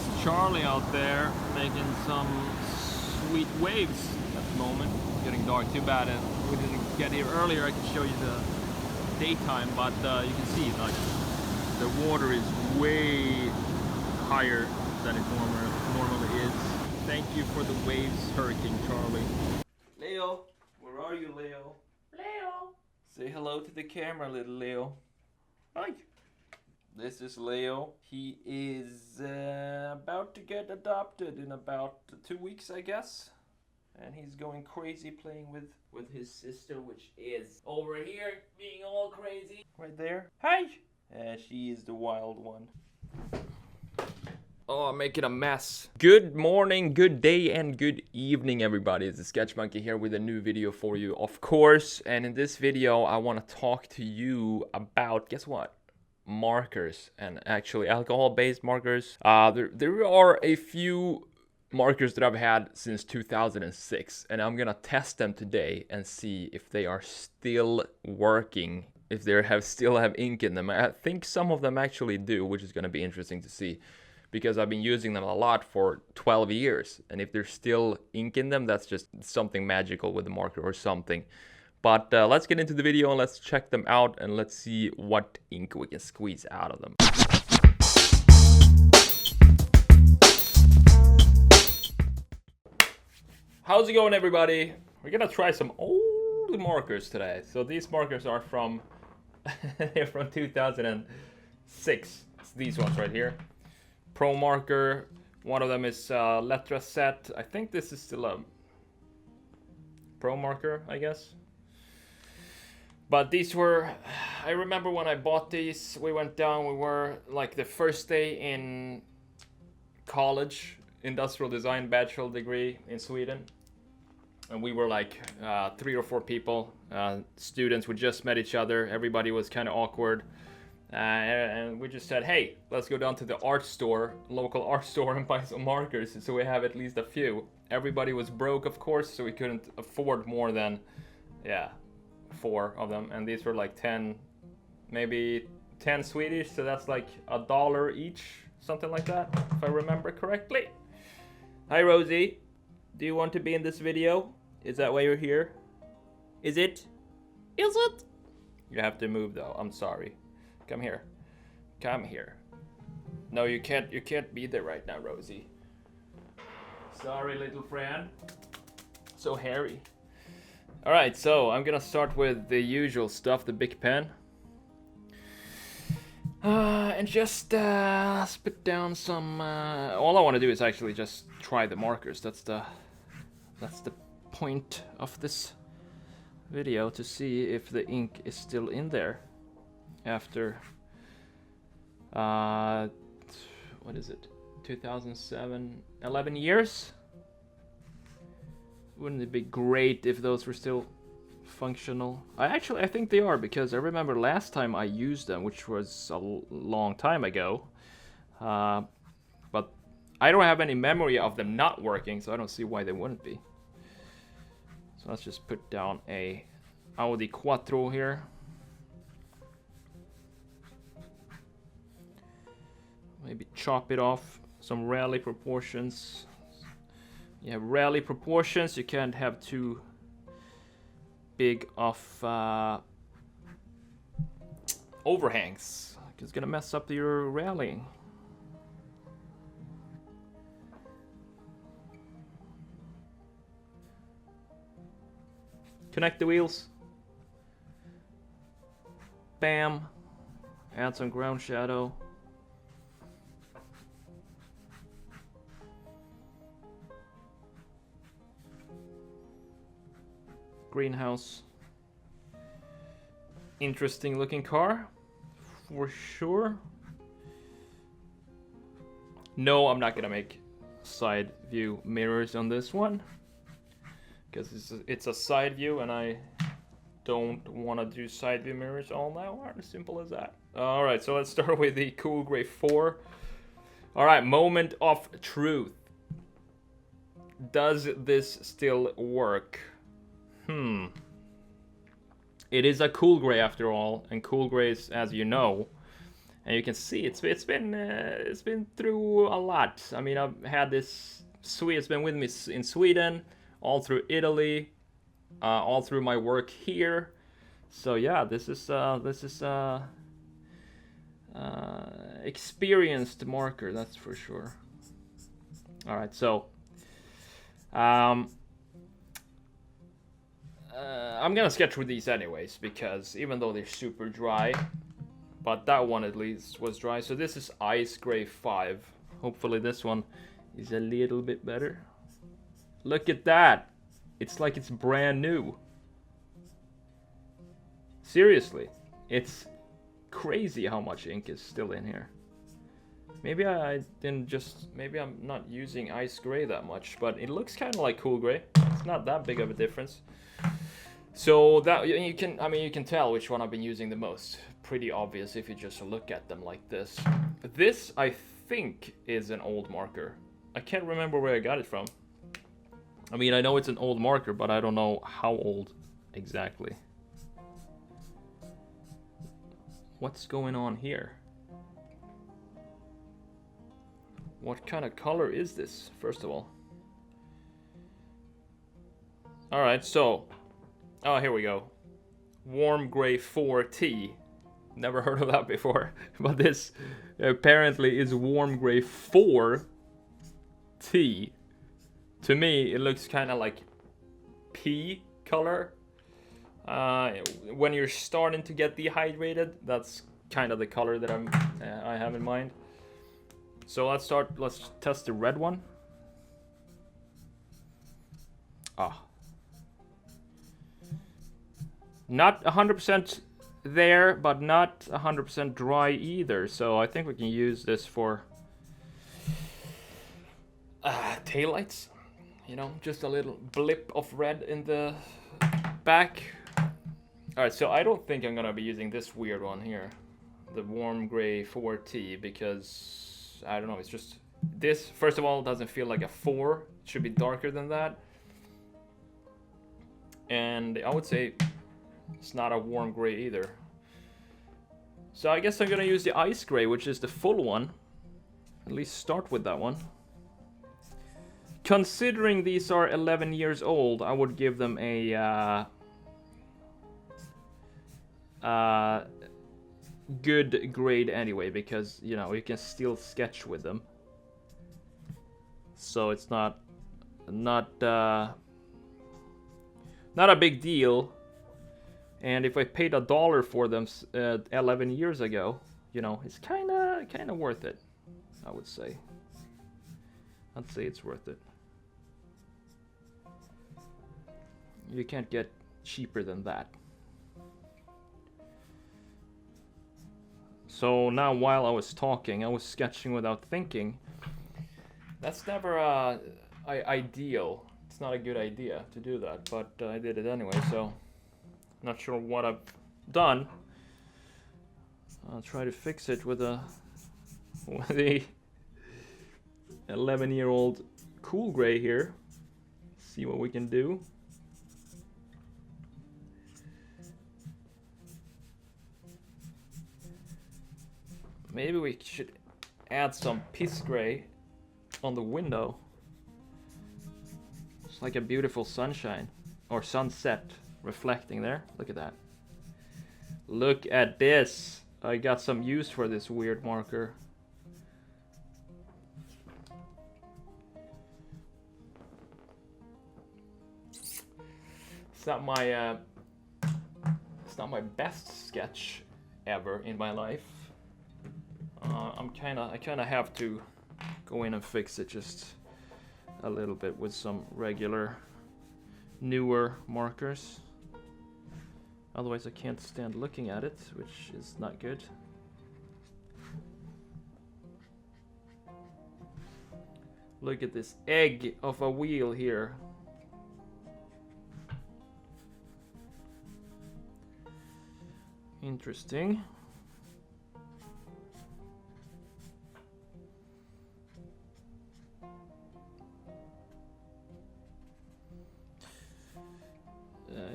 is Charlie out there making some sweet waves at the moment. It's getting dark, too bad, and we didn't get here earlier. I can show you the daytime, but you can see like the water is way higher than it normally is. Thank you for the waves, Hurricane Charlie. Leo, where are you, Leo? Leo, say hello to the camera, little Leo. Hi. This is Leo. He is about to get adopted in about 2 weeks, I guess. And he's going crazy playing with his sister, which is over here being all crazy. Right there. Hi! She is the wild one. Oh, I'm making a mess. Good morning, good day, and good evening, everybody. It's the Sketch Monkey here with a new video for you, of course. And in this video, I want to talk to you about, guess what? Markers, and actually alcohol-based markers. There are a few markers that I've had since 2006, and I'm gonna test them today and see if they are still working, if they still have ink in them. I think some of them actually do, which is gonna be interesting to see, because I've been using them a lot for 12 years, and if there's still ink in them, that's just something magical with the marker or something. But let's get into the video and let's check them out and let's see what ink we can squeeze out of them. How's it going, everybody? We're gonna try some old markers today. So these markers are from, from 2006. It's these ones right here. Pro marker. One of them is Letraset. I think this is still a Pro marker, I guess. But these were, I remember when I bought these, we went down, we were like the first day in college, industrial design bachelor degree in Sweden. And we were like 3 or 4 people, students. We just met each other. Everybody was kind of awkward. And we just said, hey, let's go down to the art store, local art store, and buy some markers so we have at least a few. Everybody was broke, of course, so we couldn't afford more than, 4 of them, and these were like 10, maybe 10 Swedish, so that's like $1 each, something like that, if I remember correctly. Hi, Rosie. Do you want to be in this video? Is that why you're here? Is it? Is it? You have to move though. I'm sorry. Come here. Come here. No, you can't. You can't be there right now, Rosie. Sorry, little friend. So hairy. Alright, so I'm gonna start with the usual stuff, the Bic pen. And just spit down some... all I want to do is actually just try the markers. That's the point of this video, to see if the ink is still in there after... what is it? 2007? 11 years? Wouldn't it be great if those were still functional? I think they are, because I remember last time I used them, which was a long time ago. But I don't have any memory of them not working, so I don't see why they wouldn't be. So let's just put down a Audi Quattro here. Maybe chop it off, some rally proportions. You have rally proportions, you can't have too big of overhangs. It's gonna mess up your rallying. Connect the wheels. Bam. Add some ground shadow. Greenhouse. Interesting looking car, for sure. No, I'm not gonna make side view mirrors on this one, because it's a side view and I don't want to do side view mirrors all now. As simple as that. Alright, so let's start with the Cool Grey 4. Alright, moment of truth. Does this still work? It is a Cool Grey after all, and Cool Greys, as you know, And you can see it's been through a lot. I mean, I've had this it's been with me in Sweden, all through Italy, all through my work here. So yeah, this is experienced marker, that's for sure. All right, so I'm gonna sketch with these anyways, because even though they're super dry, but that one at least was dry. So this is Ice Gray 5. Hopefully this one is a little bit better. Look at that. It's like it's brand new. Seriously. It's crazy how much ink is still in here. Maybe maybe I'm not using Ice Gray that much, but it looks kind of like Cool Gray. It's not that big of a difference. So that you can tell which one I've been using the most. Pretty obvious if you just look at them like this. This, I think, is an old marker. I can't remember where I got it from. I mean, I know it's an old marker, but I don't know how old exactly. What's going on here? What kind of color is this, first of all? Alright, so... Oh, here we go. Warm Gray 4T. Never heard of that before. But this apparently is Warm Gray 4T. To me, it looks kind of like pea color. When you're starting to get dehydrated, that's kind of the color that I have in mind. So let's test the red one. Ah. Not 100% there, but not 100% dry either. So I think we can use this for taillights. You know, just a little blip of red in the back. Alright, so I don't think I'm gonna be using this weird one here. The Warm Gray 4T, because, I don't know, it's just... This, first of all, doesn't feel like a 4. It should be darker than that. And I would say it's not a warm gray either. So I guess I'm gonna use the Ice Gray, which is the full one. At least start with that one. Considering these are 11 years old, I would give them a good grade anyway, because, you know, you can still sketch with them. So it's not a big deal. And if I paid $1 for them 11 years ago, you know, it's kind of worth it, I would say. I'd say it's worth it. You can't get cheaper than that. So now, while I was talking, I was sketching without thinking. That's never ideal. It's not a good idea to do that, but I did it anyway, so not sure what I've done. I'll try to fix it with the 11-year-old Cool Gray here. See what we can do. Maybe we should add some Piss Gray on the window. It's like a beautiful sunshine or sunset reflecting there. Look at that. Look at this. I got some use for this weird marker. It's not my best sketch ever in my life. I kind of have to go in and fix it just a little bit with some regular, newer markers. Otherwise, I can't stand looking at it, which is not good. Look at this egg of a wheel here. Interesting.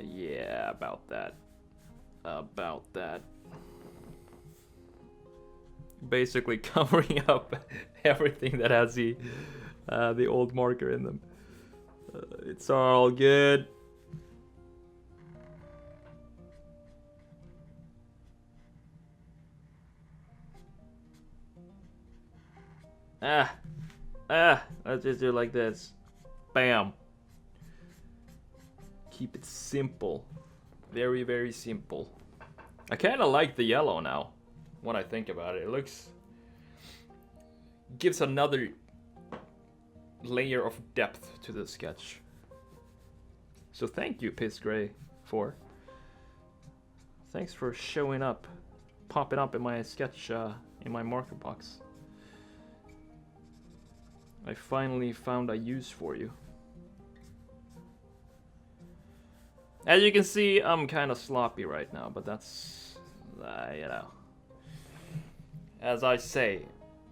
Yeah, about that. basically covering up everything that has the old marker in them. It's all good. Let's just do it like this. Bam. Keep it simple. Very, very simple. I kind of like the yellow now, when I think about it. It looks... gives another layer of depth to the sketch. So thank you, Piss Gray, for... Thanks for showing up, popping up in my sketch, in my marker box. I finally found a use for you. As you can see, I'm kind of sloppy right now, but that's, you know. As I say,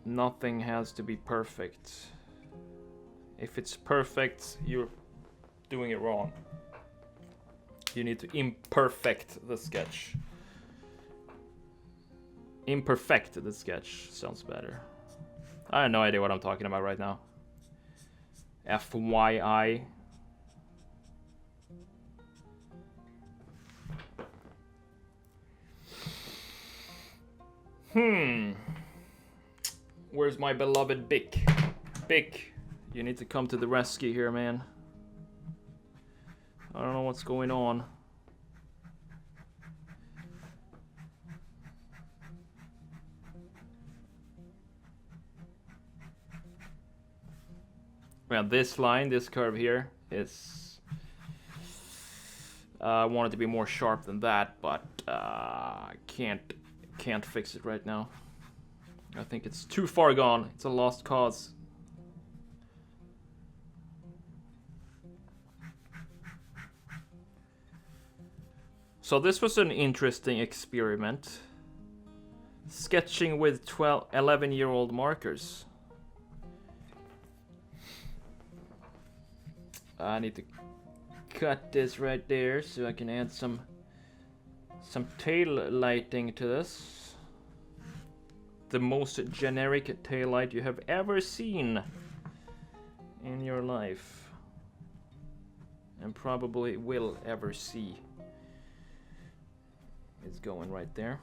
nothing has to be perfect. If it's perfect, you're doing it wrong. You need to imperfect the sketch. Imperfect the sketch sounds better. I have no idea what I'm talking about right now. FYI. Where's my beloved Bic? Bic, you need to come to the rescue here, man. I don't know what's going on. Well, this line, this curve here is... I want it to be more sharp than that, but can't fix it right now. I think it's too far gone. It's a lost cause. So this was an interesting experiment. Sketching with 11-year-old markers. I need to cut this right there so I can add some tail lighting to this. The most generic tail light you have ever seen in your life, and probably will ever see. It's going right there.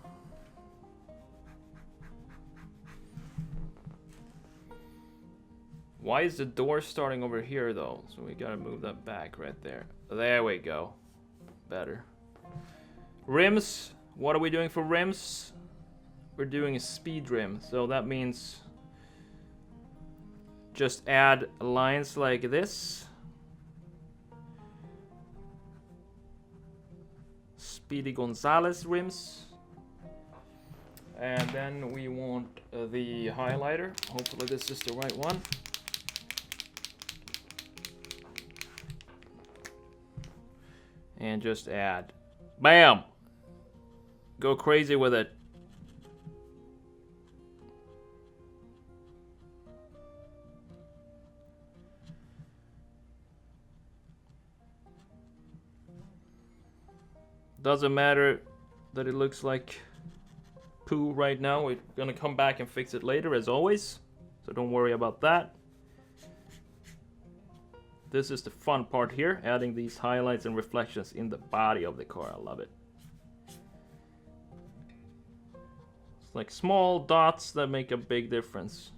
Why is the door starting over here though? So we gotta move that back right there. There we go. Better. Rims. What are we doing for rims? We're doing a speed rim. So that means just add lines like this. Speedy Gonzalez rims. And then we want the highlighter. Hopefully this is the right one. And just add. Bam! Go crazy with it. Doesn't matter that it looks like poo right now. We're gonna come back and fix it later as always. So don't worry about that. This is the fun part here, adding these highlights and reflections in the body of the car. I love it. It's like small dots that make a big difference.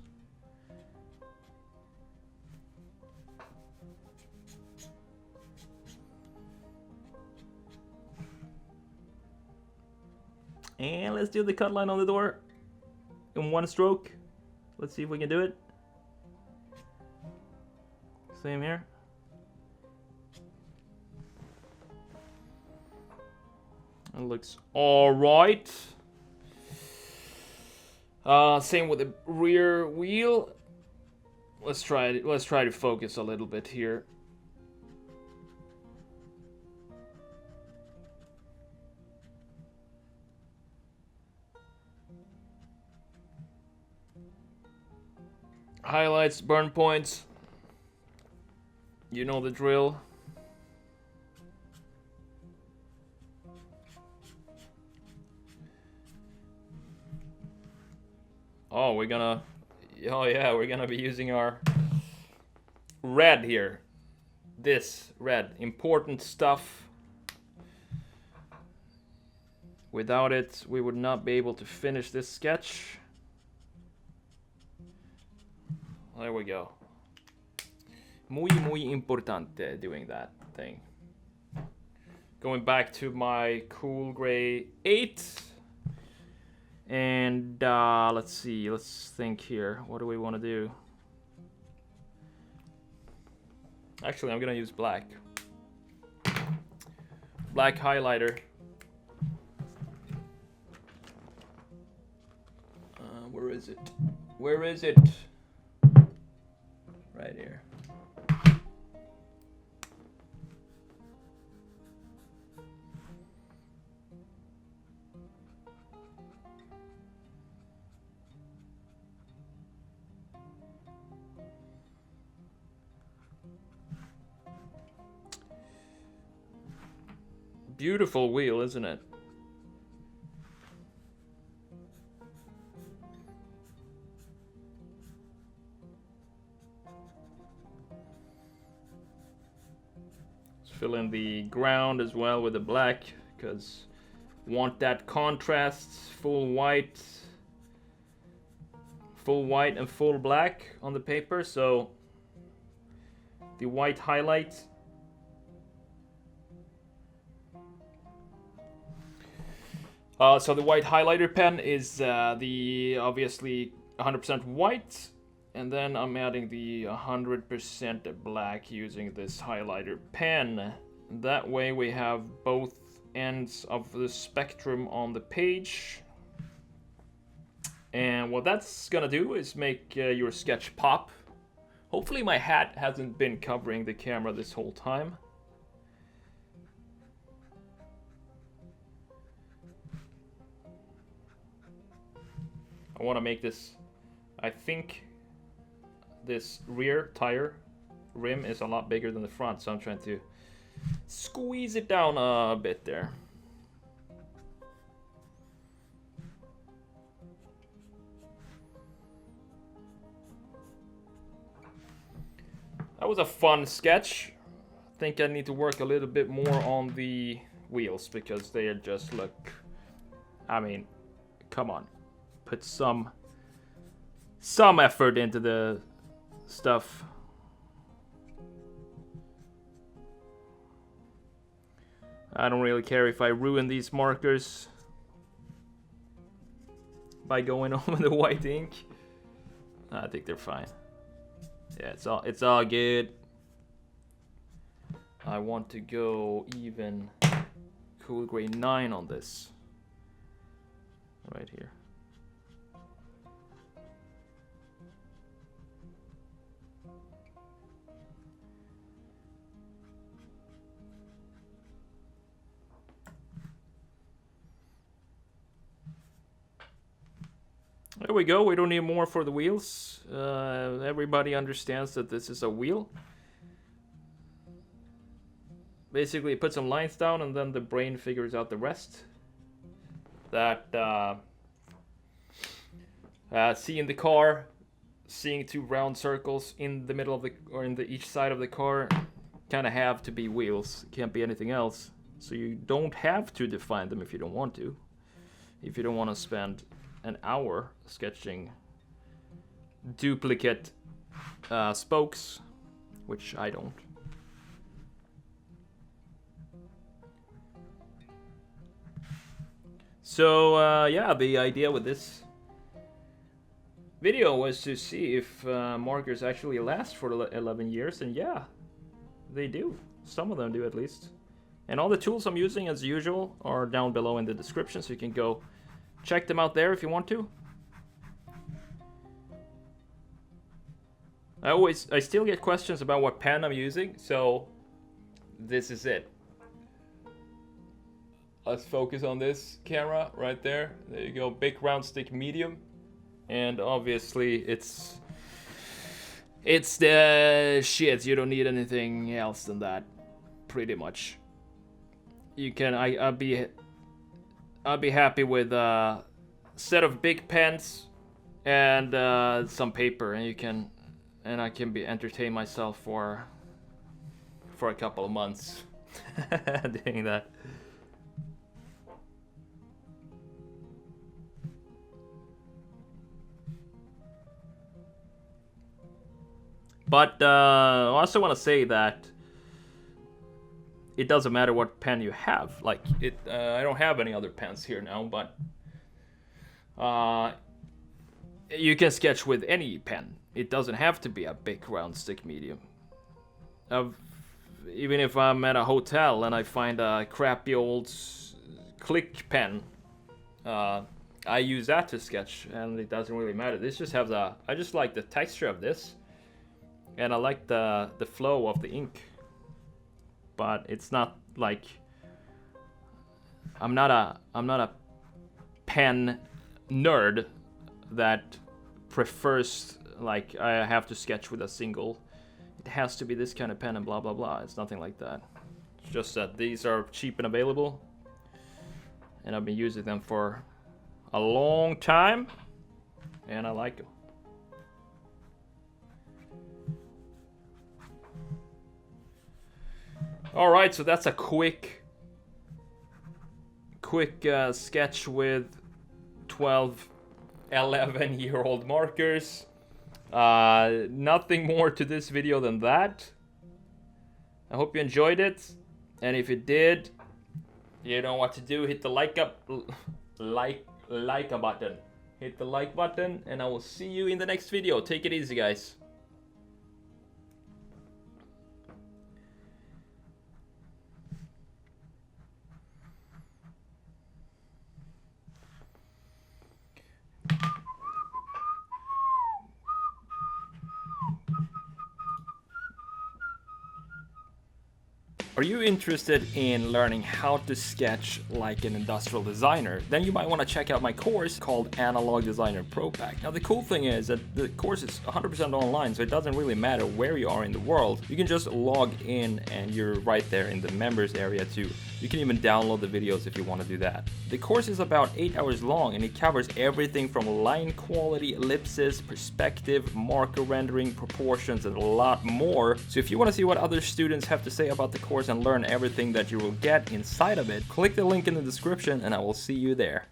And let's do the cut line on the door in one stroke. Let's see if we can do it. Same here. It looks alright. Same with the rear wheel. Let's try it. Let's try to focus a little bit here. Highlights, burn points. You know the drill. Oh, we're gonna... Oh yeah, we're gonna be using our red here. This red. Important stuff. Without it, we would not be able to finish this sketch. There we go. Muy importante doing that thing. Going back to my Cool Gray 8. And let's see, let's think here. What do we want to do? Actually, I'm gonna use black. Black highlighter. Where is it? Where is it? Right here. Beautiful wheel, isn't it? Let's fill in the ground as well with the black, because want that contrast, full white and full black on the paper, so the white highlight. So the white highlighter pen is the obviously 100% white, and then I'm adding the 100% black using this highlighter pen. That way we have both ends of the spectrum on the page. And what that's gonna do is make your sketch pop. Hopefully my hat hasn't been covering the camera this whole time. I want to make this, I think this rear tire rim is a lot bigger than the front, so I'm trying to squeeze it down a bit there. That was a fun sketch. I think I need to work a little bit more on the wheels because they just look, I mean, come on. Put some effort into the stuff. I don't really care if I ruin these markers by going on with the white ink. I think they're fine. Yeah, it's all good. I want to go even Cool Gray 9 on this. Right here. There we go, we don't need more for the wheels. Everybody understands that this is a wheel. Basically, put some lines down and then the brain figures out the rest. That, seeing the car, seeing two round circles in the middle of the, or in the each side of the car, kind of have to be wheels. It can't be anything else. So you don't have to define them if you don't want to. If you don't want to spend an hour sketching duplicate spokes, which I don't. So yeah, the idea with this video was to see if markers actually last for 11 years, and yeah, they do. Some of them do at least. And all the tools I'm using as usual are down below in the description, so you can go check them out there if you want to. I still get questions about what pen I'm using, so this is it. Let's focus on this camera right there. There you go, big round stick medium. And obviously it's the shit, you don't need anything else than that, pretty much. You can, I'd be happy with a set of big pens and some paper, and I can entertain myself for a couple of months doing that. But I also want to say that it doesn't matter what pen you have. Like I don't have any other pens here now, but you can sketch with any pen. It doesn't have to be a big round stick medium. Even if I'm at a hotel and I find a crappy old click pen, I use that to sketch, and it doesn't really matter. This just has I just like the texture of this, and I like the flow of the ink. But it's not like I'm not a pen nerd that prefers like I have to sketch with a single. It has to be this kind of pen and blah blah blah. It's nothing like that. It's just that these are cheap and available, and I've been using them for a long time, and I like them. All right, so that's a quick sketch with 12, 11-year-old markers. Nothing more to this video than that. I hope you enjoyed it, and if you did, you know what to do. Hit the like button. Hit the like button, and I will see you in the next video. Take it easy, guys. Are you interested in learning how to sketch like an industrial designer? Then you might want to check out my course called Analog Designer Pro Pack. Now the cool thing is that the course is 100% online, so it doesn't really matter where you are in the world. You can just log in and you're right there in the members area too. You can even download the videos if you want to do that. The course is about 8 hours long, and it covers everything from line quality, ellipses, perspective, marker rendering, proportions, and a lot more. So if you want to see what other students have to say about the course and learn everything that you will get inside of it, click the link in the description and I will see you there.